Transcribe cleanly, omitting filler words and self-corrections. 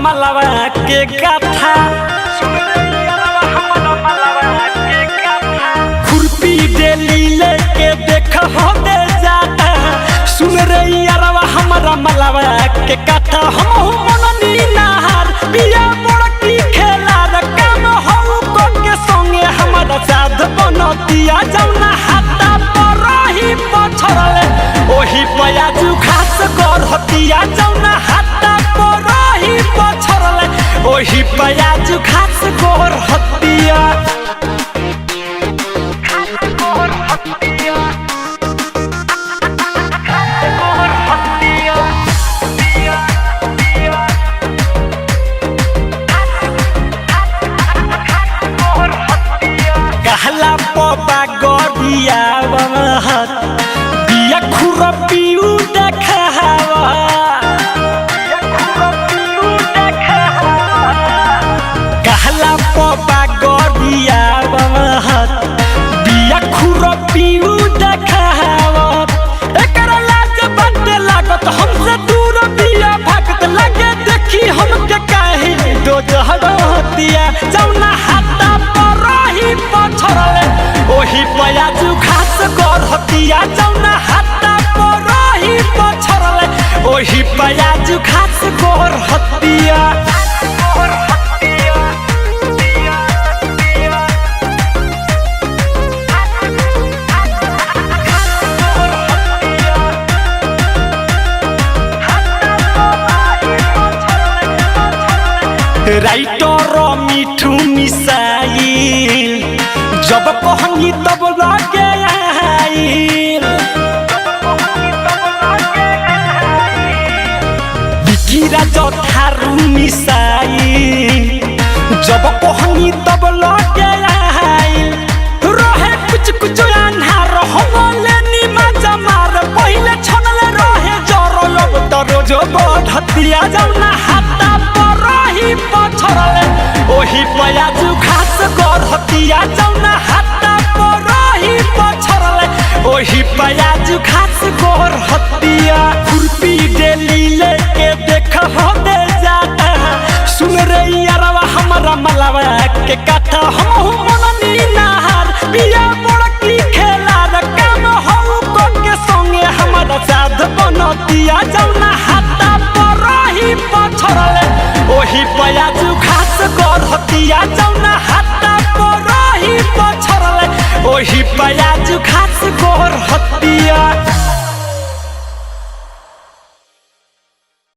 मलवा के कथा खुरपी डेली लेके देख हो दे जाता सुन रे यारवा हमारा मलवा के कथा हम मननी नहार बिया बड़की खेला काम हो को के संगे हमारा साथ बनतिया जौना हाथा पर ही पछरले ओही पयाजू खास करहतिया जौना हाथा पर ही पछरले ओही पयाजू खास करहतिया कहला पपा गडिया बिया खुरपियू देखावा कहला पपा गडिया बिया खुरपियू देखावा एकरा लाज बाटे लागत हमसे दूर बिया भागत लगे देखी हमके काहे दो जहरतिया जौना हाथा पर ही पछरले ओही पयाजू खास करहतिया जौना हाथा पर ही पछरले ओही पयाजू खास करहतिया राइटर मिठू मिसाइल जब कहनी तब लगे आइल बिकिरा जथारू मिसाइल जब कहनी तब लगे आइल रहे कुछ कुछ अन्हार होले निमा जमार पहिले छनले रहे जरो अब त रोज बढ़तिया जौना हाथा पर ही पछरले ओही पयाजू खास करहतिया जौना हाथा पर ही पछरले ओही पयाजू खास करहतिया खुरपी डेली लेके देख हो दे जाता सुन रे यारवा हमारा मलवा के कथा हम मननी नहार बिया बड़की खेला काम हो को के संगे हमारा साथ बनतिया जौना हाथा पर ही पछरले ओही पयाजू खास करहतिया जौना हाथा पर ही पछरले ओही पयाजू खास करहतिया।